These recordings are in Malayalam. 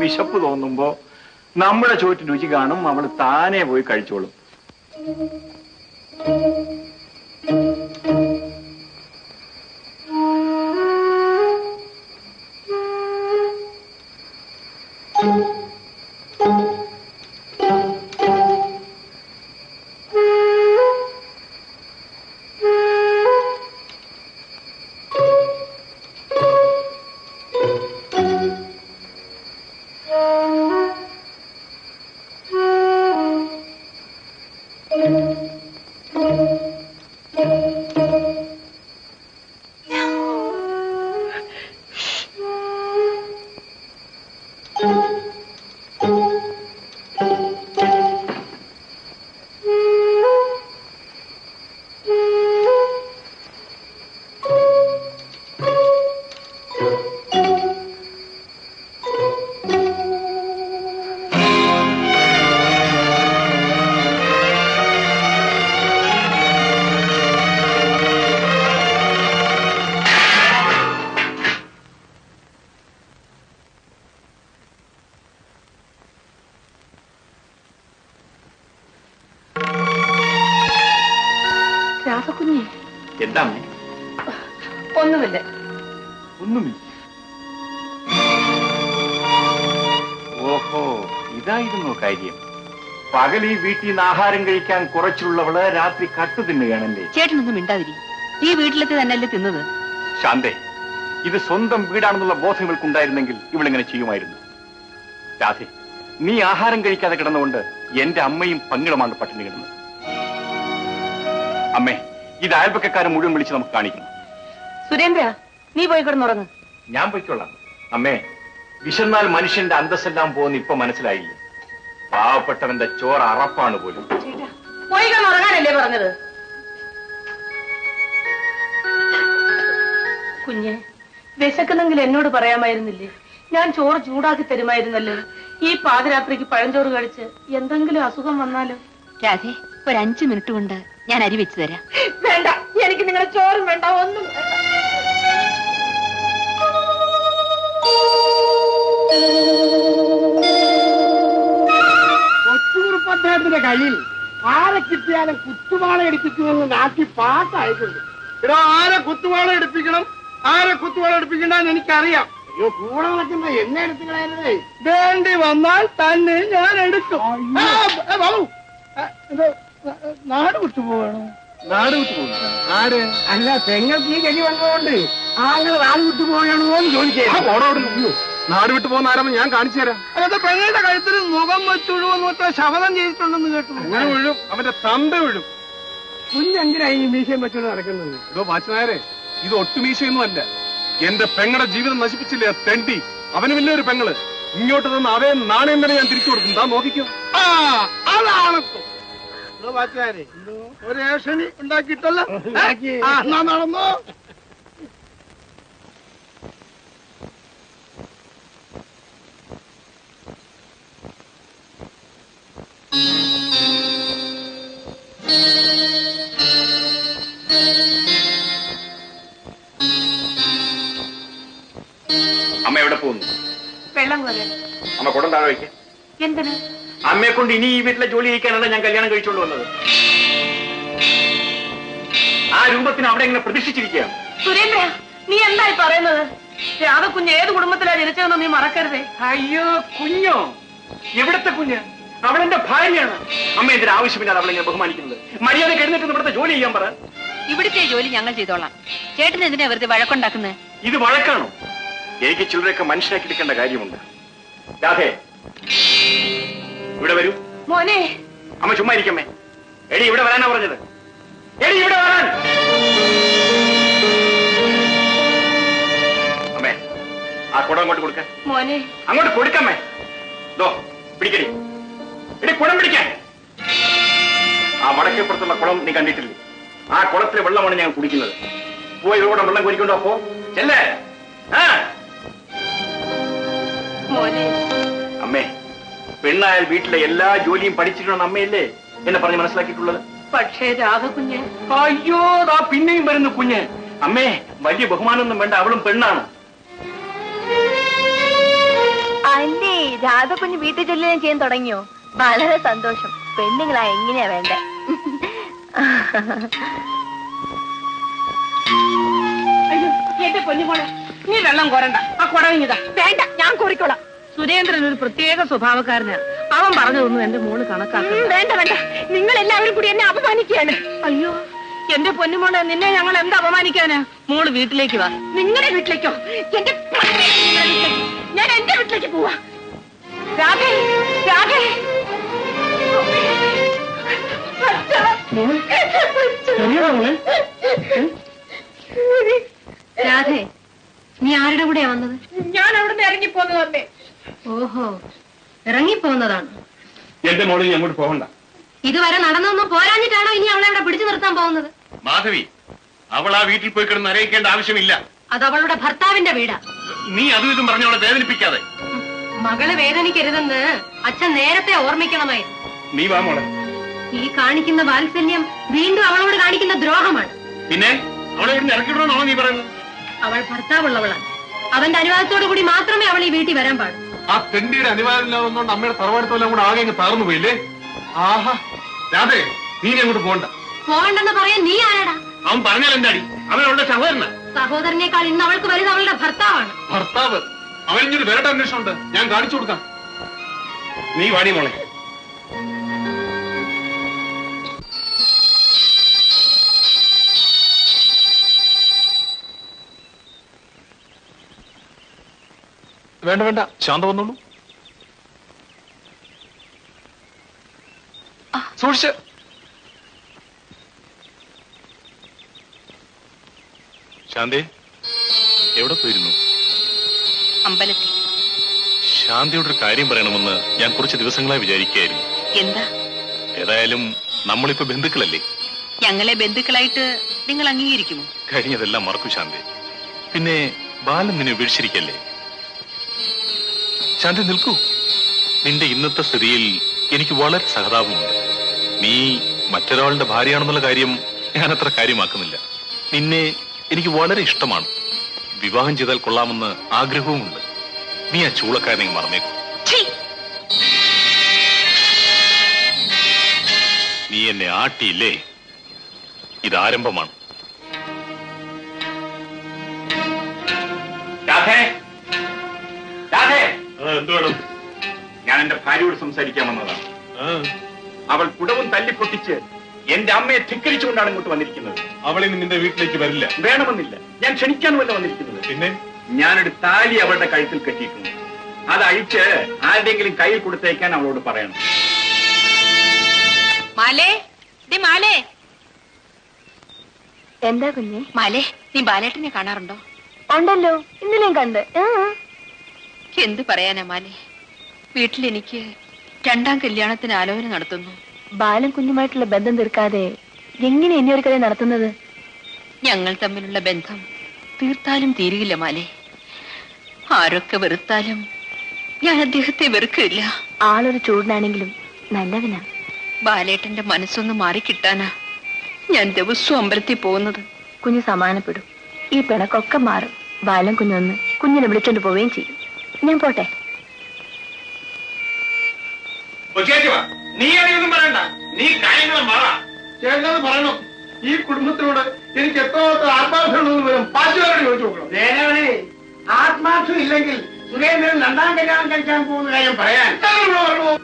വിശപ്പ് തോന്നുമ്പോ നമ്മുടെ ചോറ്റിന് രുചി കാണും, അവള് താനെ പോയി കഴിച്ചോളും. ഒന്നുമില്ല. ഓഹോ, ഇതായിരുന്നു കാര്യം. പകൽ ഈ വീട്ടിൽ നിന്ന് ആഹാരം കഴിക്കാൻ കുറച്ചുള്ളവള് രാത്രി കട്ടു തിന്നുകയാണല്ലേ? ചേട്ടനൊന്നും മിണ്ടാതിരി. ഈ വീട്ടിലത്തെ തന്നെയല്ലേ തിന്നത്? ശാന്തേ, ഇത് സ്വന്തം വീടാണെന്നുള്ള ബോധം ഇവൾക്കുണ്ടായിരുന്നെങ്കിൽ ഇവളിങ്ങനെ ചെയ്യുമായിരുന്നു. രാധേ, നീ ആഹാരം കഴിക്കാതെ കിടന്നുകൊണ്ട് എന്റെ അമ്മയും പങ്കിളുമാണ് പട്ടിണി കിടന്നത്. അമ്മേ, ഇത് അയൽപക്കക്കാരെ മുഴുവൻ വിളിച്ച് നമുക്ക് കാണിക്കണം. സുരേന്ദ്ര, നീ പോയി കിടന്നുറങ്ങ്. ഞാൻ പോയിക്കൊള്ളാം. അമ്മേ, വിശന്നാൽ മനുഷ്യന്റെ അന്തസ്സെല്ലാം പോകുന്ന ഇപ്പൊ മനസ്സിലായില്ല. പാവപ്പെട്ടവന്റെ ചോറ് അറപ്പാണ് പോലും. പോയി കിടന്നുറങ്ങാനല്ലേ പറഞ്ഞത്? കുഞ്ഞെ, വിശക്കുന്നെങ്കിൽ എന്നോട് പറയാമായിരുന്നില്ലേ? ഞാൻ ചോറ് ചൂടാക്കി തരുമായിരുന്നല്ലോ. ഈ പാതിരാത്രിക്ക് പഴഞ്ചോറ് കഴിച്ച് എന്തെങ്കിലും അസുഖം വന്നാലോ? രാധേ, ഒരു 5 മിനിറ്റ് കൊണ്ട് ഞാൻ അരി വെച്ചു തരാം. വേണ്ട, എനിക്ക് നിങ്ങളെ ചോറും വേണ്ട, ഒന്നും വേണ്ട. കൊച്ചുകുറുപ്പദ്ദേഹത്തിന്റെ കയ്യിൽ ആരെ കിട്ടിയാലും കുത്തുവാള എടുപ്പിക്കുമെന്ന് നാട്ടി പാട്ടായിട്ടുണ്ട്. ഇവിടെ ആരെ കുത്തുവാള എടുപ്പിക്കണം, ആരെ കുത്തുവാള എടുപ്പിക്കണ്ടെന്ന് എനിക്കറിയാം. അയ്യോ, കൂടെ നടക്കുന്ന എന്നെ എടുത്തുകളായിരുന്നേ. വേണ്ടി വന്നാൽ തന്നെ ഞാൻ എടുക്കും. ബാബു, നാട് വിട്ടുപോകണോ? നാട് വിട്ടുപോകണം. ആര്? അല്ല, പെങ്ങൾക്ക് ഈ ഗതി വന്നതുകൊണ്ട് ആളുകൾ നാട് വിട്ടുപോകണോ എന്ന് ചോദിച്ചു. നാട് വിട്ടു പോകുന്ന ആരാമ ഞാൻ കാണിച്ചു തരാം. അല്ലാതെ പെങ്ങളുടെ കഴുത്തിൽ മുഖം വെച്ചുഴുവെന്ന് ശപഥം ചെയ്തിട്ടുണ്ടെന്ന് കേട്ടു. അങ്ങനെ വീഴും, അവന്റെ തന്ത വീഴും. കുഞ്ഞെന്തിനാ ഈ മീശയും വെച്ചോണ്ട് നടക്കുന്നത്? ഇതോ വാച്ച്മാരെ, ഇത് ഒട്ടുമീശയൊന്നും അല്ല. എന്റെ പെങ്ങളുടെ ജീവിതം നശിപ്പിച്ചില്ലേ തെണ്ടി. അവന് വലിയൊരു പെങ്ങള്. ഇങ്ങോട്ട് തന്ന അവയെ നാണയം തന്നെ ഞാൻ തിരിച്ചു കൊടുക്കും. താൻ നോക്കിക്കോ. അതാണ് വാച്ച്മാരെ, ഒരു ഏഷണി ഉണ്ടാക്കിയിട്ടല്ലോ. നടന്നോ? അമ്മ എവിടെ പോകുന്നു? വെള്ളം കോരാൻ. അമ്മ കുടം താഴെ വയ്ക്ക. എന്തിന്? അമ്മയെ കൊണ്ട് ഇനി ഈ വീട്ടിലെ ജോലി ചെയ്യിക്കാനാണ് ഞാൻ കല്യാണം കഴിച്ചുകൊണ്ട് വന്നത്. ആ രൂപത്തിന് അവിടെ ഇങ്ങനെ പ്രതിഷ്ഠിച്ചിരിക്കുകയാണ്. സുരേന്ദ്ര, നീ എന്തായി പറയുന്നത്? രാധക്കുഞ്ഞ് ഏത് കുടുംബത്തിലാണ് ജനിച്ചതെന്ന് നീ മറക്കരുതേ. അയ്യോ, കുഞ്ഞോ? എവിടത്തെ കുഞ്ഞ്? അവളെന്റെ ഭാര്യയാണ്. അമ്മ എന്തിനാ ആവശ്യമില്ലാതെ അവളെങ്ങനെ ബഹുമാനിക്കുന്നത്? മര്യാദ കഴിഞ്ഞിട്ട് ഇവിടുത്തെ ജോലി ചെയ്യാൻ പറ. ഇവിടുത്തെ ജോലി ഞങ്ങൾ ചെയ്തോളാം. ചേട്ടൻ എന്തിനാ വെറുതെ വഴക്കുണ്ടാക്കുന്നത്? ഇത് വഴക്കാണോ? എനിക്ക് ചിലരൊക്കെ മനസ്സിലാക്കി എടുക്കേണ്ട കാര്യമുണ്ട്. രാധേ, ഇവിടെ വരൂ. മോനെ. അമ്മ ചുമ്മാ ഇരിക്കമ്മേ. എടി, ഇവിടെ വരാനാ പറഞ്ഞത്. എടി, ഇവിടെ വരാൻ. അമ്മേ, ആ കുടം അങ്ങോട്ട് കൊടുക്ക. മോനെ, അങ്ങോട്ട് കൊടുക്കമ്മേ. ദോ, പിടിക്കടി. എടി, കുടം പിടിക്കാൻ. ആ വടക്കേപ്പുറത്തുള്ള കുളം നീ കണ്ടിട്ടില്ലേ? ആ കുളത്തിലെ വെള്ളമാണ് ഞാൻ കുടിക്കുന്നത്. പോയി ഇവിടെ വെള്ളം കുടിക്കൊണ്ടോ? അപ്പോ ചെല്ലേ. അമ്മേ, പെണ്ണായാൽ വീട്ടിലെ എല്ലാ ജോലിയും പഠിച്ചിട്ടുള്ള അമ്മയല്ലേ എന്നെ പറഞ്ഞ് മനസ്സിലാക്കിയിട്ടുള്ളത്. പക്ഷേ രാധകുഞ്ഞ്. അയ്യോ, ദാ പിന്നെയും വരുന്നു കുഞ്ഞ്. അമ്മേ, വലിയ ബഹുമാനമൊന്നും വേണ്ട, അവളും പെണ്ണാണ്. അല്ലേ രാധക്കുഞ്ഞ് വീട്ടിൽ ചൊല്ലുകയും ചെയ്യാൻ തുടങ്ങിയോ? വളരെ സന്തോഷം. പെണ്ണുങ്ങളാ എങ്ങനെയാ വേണ്ടേ? അയ്യോ എന്റെ പൊന്നുമോളെ, നീ വെള്ളം കോരണ്ട, ആ കുടവിഞ്ഞതാ. വേണ്ട, ഞാൻ കുറിക്കോളാം. സുരേന്ദ്രൻ ഒരു പ്രത്യേക സ്വഭാവക്കാരനാ. അവൻ പറഞ്ഞതൊന്നും എന്റെ മോള് കണക്കാക്കണം. വേണ്ട വേണ്ട, നിങ്ങൾ എല്ലാവരും കൂടി എന്നെ അപമാനിക്കുകയാണ്. അയ്യോ എന്റെ പൊന്നുമോളെ, നിന്നെ ഞങ്ങൾ എന്താ അപമാനിക്കാനാ? മോള് വീട്ടിലേക്ക് വാ. നിങ്ങളുടെ വീട്ടിലേക്കോ? ഞാൻ എന്റെ വീട്ടിലേക്ക് പോവാ. രാധേ, രാധേ, രാധേ, നീ ആരുടെ കൂടെയാ വന്നത്? ഞാൻ അവിടുന്ന് ഇറങ്ങിപ്പോന്നതല്ലേ. ഓഹോ, ഇറങ്ങിപ്പോന്നതാണ്. എന്റെ മോളിൽ അങ്ങോട്ട് പോകണ്ട. ഇതുവരെ നടന്നൊന്നും പോരാഞ്ഞിട്ടാണോ ഇനി അവളെ അവിടെ പിടിച്ചു നിർത്താൻ പോകുന്നത്? മാധവി, അവൾ ആ വീട്ടിൽ പോയി കിടന്ന് അറിയിക്കേണ്ട ആവശ്യമില്ല. അത് അവളുടെ ഭർത്താവിന്റെ വീടാ. നീ അതും ഇതും പറഞ്ഞ അവളെ വേദനിപ്പിക്കാതെ. മകളെ വേദനിക്കരുതെന്ന് അച്ഛൻ നേരത്തെ ഓർമ്മിക്കണമായിരുന്നു. നീ വാ മോളെ. ഈ കാണിക്കുന്ന വാത്സല്യം വീണ്ടും അവളോട് കാണിക്കുന്ന ദ്രോഹമാണ്. പിന്നെ അവളെ ഇവിടുന്ന് ഇറക്കിവിടണമെന്നാണോ നീ പറയുന്നത്? അവൾ ഭർത്താവുള്ളവളാണ്. അവന്റെ അനുവാദത്തോടു കൂടി മാത്രമേ അവൾ ഈ വീട്ടിൽ വരാൻ പാടൂ. ആ തെണ്ടിയുടെ അനുവാദമില്ലാതെന്നുകൊണ്ട് അമ്മയുടെ തറവാടുത്തോളം കൂടെ ആകെ തകർന്നു പോയില്ലേ? ആഹാ രാധേ, നീ അങ്ങോട്ട് പോകണ്ട. പോകണ്ടെന്ന് പറയാൻ നീ ആരാടാ? അവൻ പറഞ്ഞാൽ എന്താടി? അവൻ അവളുടെ സഹോദരനാ. സഹോദരനേക്കാൾ ഇന്ന് അവൾക്ക് വലുത് അവളുടെ ഭർത്താവാണ്. ഭർത്താവ്? അവനിഞ്ഞൊരു വേറെ അന്വേഷണമുണ്ട്, ഞാൻ കാണിച്ചു കൊടുക്കാം. നീ വാടി മോളെ. വേണ്ട വേണ്ട, ശാന്ത വന്നോളൂ. സൂക്ഷിച്ച്. ശാന്തേ, എവിടെ പോയിരുന്നു? അമ്പലത്തിൽ. ശാന്തിയോടൊരു കാര്യം പറയണമെന്ന് ഞാൻ കുറച്ച് ദിവസങ്ങളായി വിചാരിക്കുകയായിരുന്നു. എന്താ? ഏതായാലും നമ്മളിപ്പോ ബന്ധുക്കളല്ലേ? ഞങ്ങളെ ബന്ധുക്കളായിട്ട് നിങ്ങൾ അംഗീകരിക്കുമോ? കഴിഞ്ഞതെല്ലാം മറക്കൂ ശാന്തി. പിന്നെ ബാലൻ നിന്നെ ഉപേക്ഷിച്ചിരിക്കല്ലേ? ശാന്തി നിൽക്കൂ. നിന്റെ ഇന്നത്തെ സ്ഥിതിയിൽ എനിക്ക് വളരെ സഹതാപമുണ്ട്. നീ മറ്റൊരാളുടെ ഭാര്യയാണെന്നുള്ള കാര്യം ഞാനത്ര കാര്യമാക്കുന്നില്ല. നിന്നെ എനിക്ക് വളരെ ഇഷ്ടമാണ്. വിവാഹം ചെയ്താൽ കൊള്ളാമെന്ന് ആഗ്രഹവുമുണ്ട്. നീ ആ ചൂളക്കാരനെ മറന്നേക്കും. നീ എന്നെ ആട്ടിയില്ലേ? ഇതാരംഭമാണ്. എന്തുവേണം? ഞാൻ എന്റെ ഭാര്യയോട് സംസാരിക്കാൻ വന്നതാണ്. അവൾ കുടവും തല്ലിപ്പൊട്ടിച്ച് എന്റെ അമ്മയെ ധിക്കരിച്ചുകൊണ്ടാണ് ഇങ്ങോട്ട് വന്നിരിക്കുന്നത്. അവളെ നിന്റെ വീട്ടിലേക്ക് വരില്ല. വേണമെന്നില്ല, ഞാൻ ക്ഷണിക്കാനുമല്ല വന്നിരിക്കുന്നത്. പിന്നെ ഞാനൊരു താലി അവളുടെ കഴുത്തിൽ കെട്ടിയിട്ടുണ്ട്. അത് അഴിച്ച് ആരുടെയെങ്കിലും കയ്യിൽ കൊടുത്തേക്കാൻ അവളോട് പറയണം. മാലേ, മാലേ. എന്താ കുഞ്ഞെ? മാലേ, നീ ബാലേട്ടനെ കാണാറുണ്ടോ? ഉണ്ടല്ലോ, ഇന്നലെയും കണ്ട്. എന്ത് പറയാനാ മാലേ, വീട്ടിലെനിക്ക് രണ്ടാം കല്യാണത്തിന് ആലോചന നടത്തുന്നു. ബാലൻ കുഞ്ഞുമായിട്ടുള്ള ബന്ധം തീർക്കാതെ എങ്ങനെ ഇനി ഒരു കഥ നടത്തുന്നത്? ഞങ്ങൾ തമ്മിലുള്ള ബന്ധം തീർത്താലും തീരുകില്ല മാലേ. ആരൊക്കെ വെറുത്താലും ഞാൻ അദ്ദേഹത്തെ വെറുക്കില്ല. ആളൊരു ചൂടിനാണെങ്കിലും നല്ലവനാ. ബാലേട്ടന്റെ മനസ്സൊന്ന് മാറിക്കിട്ടാനാ ഞാൻ ദിവസവും അമ്പലത്തിൽ പോകുന്നത്. കുഞ്ഞ് സമാധാനപ്പെടും. ഈ പിണക്കൊക്കെ മാറും. ബാലൻ കുഞ്ഞൊന്ന് കുഞ്ഞിനെ വിളിച്ചോണ്ട് പോവുകയും ചെയ്യും. ഞാൻ പോട്ടെ. നീ അറിയൊന്നും പറയണ്ട, നീ കാര്യങ്ങൾ മാറാ. ചേട്ടനത് പറയണം. ഈ കുടുംബത്തിനോട് എനിക്ക് എത്രമാത്രം ആത്മാർത്ഥമുണ്ടെന്ന് വരും പാച്ചുകാരോട് ചോദിച്ചു നോക്കണം. ദേവനെ, ആത്മാർത്ഥം ഇല്ലെങ്കിൽ സുരേന്ദ്രൻ രണ്ടാം കല്യാണം കഴിക്കാൻ പോകുന്ന കാര്യം പറയാൻ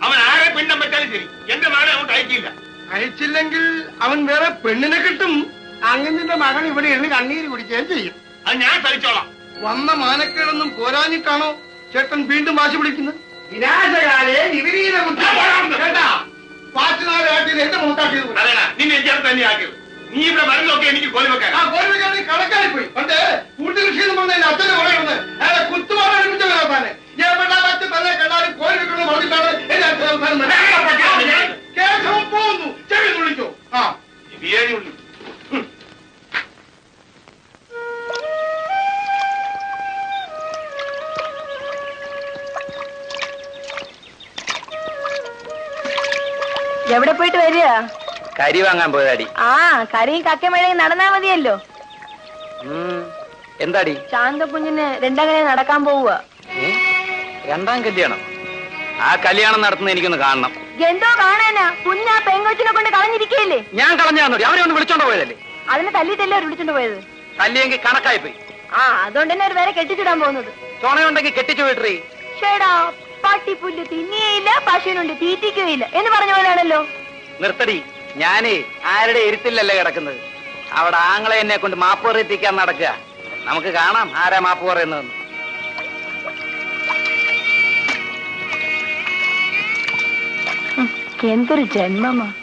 അവൻ ആരെ പെണ്ണാൻ പറ്റാലും ശരി, എന്റെ നാളെ അങ്ങോട്ട് അയക്കില്ല. അയച്ചില്ലെങ്കിൽ അവൻ വേറെ പെണ്ണിനെ കിട്ടും. അങ്ങനെ മകൻ ഇവിടെ ഇരുന്ന് കണ്ണീര് കുടിക്കുകയും ചെയ്യും. അത് ഞാൻ സഹിച്ചോളാം. വന്ന മാനക്കേടൊന്നും പോരാഞ്ഞിട്ടാണോ ചേട്ടൻ വീണ്ടും വാശി പിടിക്കുന്നത്? വിനാശകാലെ വിപരീത ബുദ്ധി. കേട്ടാ, പാച്ചുനാരാട്ടിൽ എന്റെ മൂത്താക്കിയത്. അതേടാ, നിന്നെ എനിക്ക് തന്നെ ആക്കിയത്. നീ ഇവിടെ മരുന്നൊക്കെ എനിക്ക് കോലി വെക്കാൻ. ആ കോലി വെക്കാൻ കണക്കായി പോയി. പണ്ട് കൂട്ടുകൃഷി എന്ന് പറഞ്ഞ അച്ഛനെ പറയുന്നത് അയാളെ കുത്തുപാട് അനുഭവിച്ചവരാണ്. എവിടെ വച്ച് തന്നെ കണ്ടാലും കോലി വെക്കുന്നത് പറഞ്ഞിട്ടാണ് എന്റെ അച്ഛൻ കേശവം പോകുന്നു. ചെവി വിളിച്ചോ. ആ ബിരിയാണി ഉള്ളു. എവിടെ പോയിട്ട് വരിക? കരി വാങ്ങാൻ പോയതാടി. ആ, കറിയും കക്കമഴയും നടന്നാ മതിയല്ലോ. എന്താടി? ശാന്ത കുഞ്ഞിന് രണ്ടാം കല്യാണം നടക്കാൻ പോവുക. രണ്ടാം കല്യാണം? ആ കല്യാണം നടത്തുന്നത് എനിക്കൊന്ന് കാണണം. എന്തോ കാണാനാ? കുഞ്ഞാ പെങ്കൊച്ചിനെ കൊണ്ട് കളഞ്ഞിരിക്കയില്ലേ? ഞാൻ കളഞ്ഞാന്നോടി, അവരെ ഒന്ന് വിളിച്ചോണ്ട് പോയതല്ലേ. അതിനെ തല്ലിട്ടല്ലേ അവർ വിളിച്ചോണ്ട് പോയത്? തല്ലിയെങ്കിൽ കണക്കായി പോയി. ആ, അതുകൊണ്ട് തന്നെ ഒരു വേറെ കെട്ടിച്ചിടാൻ പോകുന്നത്. ചുണയുണ്ടെങ്കിൽ കെട്ടിച്ചു വിട്ടേ. ഷേടാ, പട്ടിപ്പുല്ല് തിന്നിയേയില്ല, പശുവിനുണ്ട് തീറ്റിക്കുകയില്ല എന്ന് പറഞ്ഞ പോലെയാണല്ലോ. നിർത്തടി, ഞാനേ ആരുടെ എരുത്തില്ലല്ലേ കിടക്കുന്നത്. അവിടെ ആങ്ങളെ എന്നെ കൊണ്ട് മാപ്പ് പറയിപ്പിക്കാൻ നടക്കുക. നമുക്ക് കാണാം ആരാ മാപ്പ് പറയുന്നതെന്ന്. എന്തൊരു ജന്മമാ.